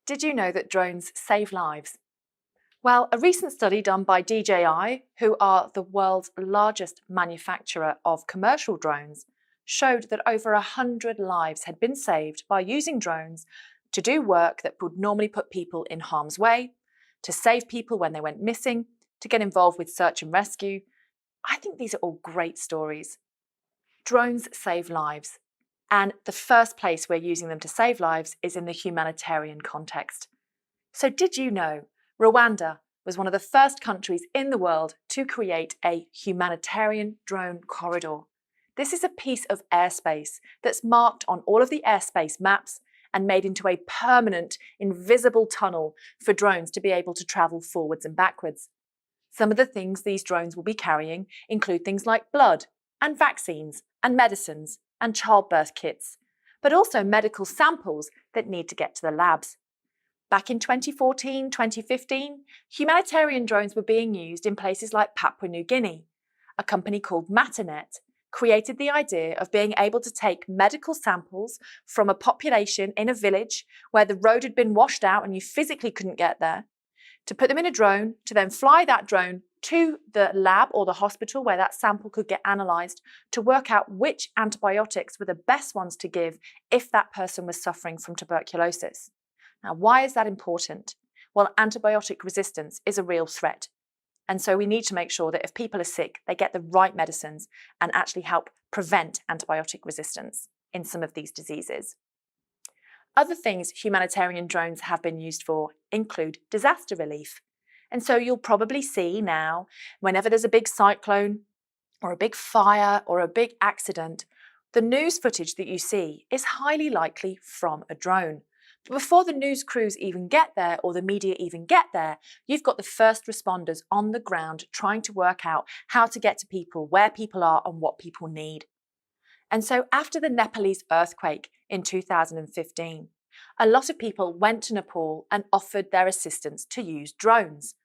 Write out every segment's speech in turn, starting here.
Did you know that drones save lives? Well, a recent study done by DJI, who are the world's largest manufacturer of commercial drones, showed that over 100 lives had been saved by using drones to do work that would normally put people in harm's way, to save people when they went missing, to get involved with search and rescue. I think these are all great stories. Drones save lives, and the first place we're using them to save lives is in the humanitarian context. So did you know Rwanda was one of the first countries in the world to create a humanitarian drone corridor? This is a piece of airspace that's marked on all of the airspace maps and made into a permanent, invisible tunnel for drones to be able to travel forwards and backwards. Some of the things these drones will be carrying include things like blood and vaccines and medicines and childbirth kits, but also medical samples that need to get to the labs. Back in 2014, 2015, humanitarian drones were being used in places like Papua New Guinea. A company called Matternet created the idea of being able to take medical samples from a population in a village where the road had been washed out and you physically couldn't get there, to put them in a drone, to then fly that drone to the lab or the hospital where that sample could get analysed to work out which antibiotics were the best ones to give if that person was suffering from tuberculosis. Now, why is that important? Well, antibiotic resistance is a real threat. And so we need to make sure that if people are sick, they get the right medicines and actually help prevent antibiotic resistance in some of these diseases. Other things humanitarian drones have been used for include disaster relief. And so you'll probably see now, whenever there's a big cyclone or a big fire or a big accident, the news footage that you see is highly likely from a drone. But before the news crews even get there or the media even get there, you've got the first responders on the ground trying to work out how to get to people, where people are and what people need. And so after the Nepalese earthquake in 2015, a lot of people went to Nepal and offered their assistance to use drones.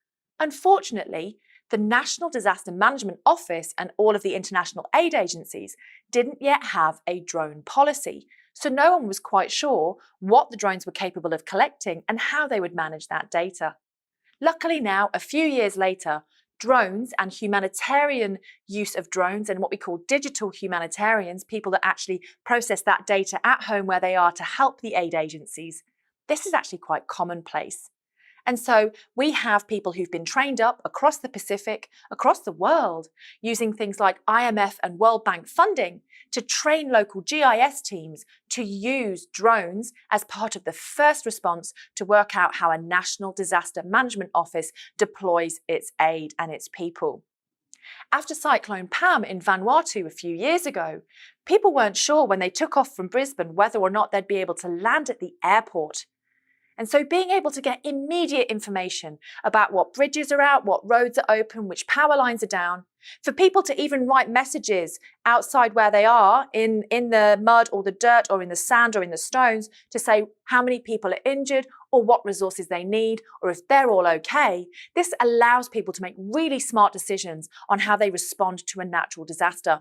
Unfortunately, the National Disaster Management Office and all of the international aid agencies didn't yet have a drone policy, so no one was quite sure what the drones were capable of collecting and how they would manage that data. Luckily now, a few years later, drones and humanitarian use of drones and what we call digital humanitarians, people that actually process that data at home where they are to help the aid agencies, this is actually quite commonplace. And so we have people who've been trained up across the Pacific, across the world, using things like IMF and World Bank funding to train local GIS teams to use drones as part of the first response to work out how a National Disaster Management Office deploys its aid and its people. After Cyclone Pam in Vanuatu a few years ago, people weren't sure when they took off from Brisbane whether or not they'd be able to land at the airport. And so being able to get immediate information about what bridges are out, what roads are open, which power lines are down, for people to even write messages outside where they are in the mud or the dirt or in the sand or in the stones to say how many people are injured or what resources they need or if they're all okay, this allows people to make really smart decisions on how they respond to a natural disaster.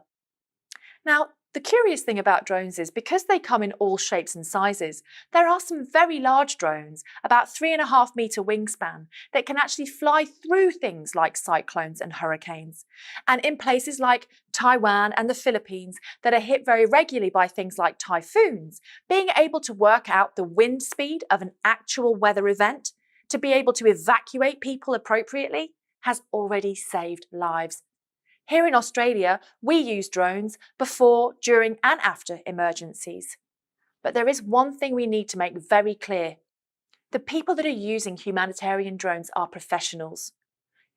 Now, the curious thing about drones is because they come in all shapes and sizes, there are some very large drones, about 3.5-meter wingspan, that can actually fly through things like cyclones and hurricanes. And in places like Taiwan and the Philippines that are hit very regularly by things like typhoons, being able to work out the wind speed of an actual weather event to be able to evacuate people appropriately has already saved lives. Here in Australia, we use drones before, during and after emergencies. But there is one thing we need to make very clear. The people that are using humanitarian drones are professionals.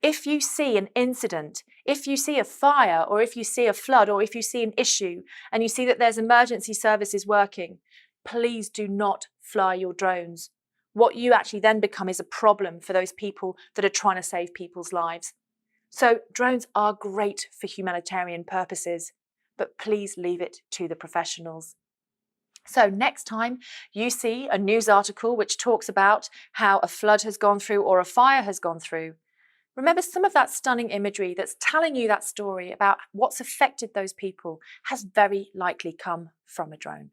If you see an incident, if you see a fire, or if you see a flood, or if you see an issue, and you see that there's emergency services working, please do not fly your drones. What you actually then become is a problem for those people that are trying to save people's lives. So drones are great for humanitarian purposes, but please leave it to the professionals. So next time you see a news article which talks about how a flood has gone through or a fire has gone through, remember some of that stunning imagery that's telling you that story about what's affected those people has very likely come from a drone.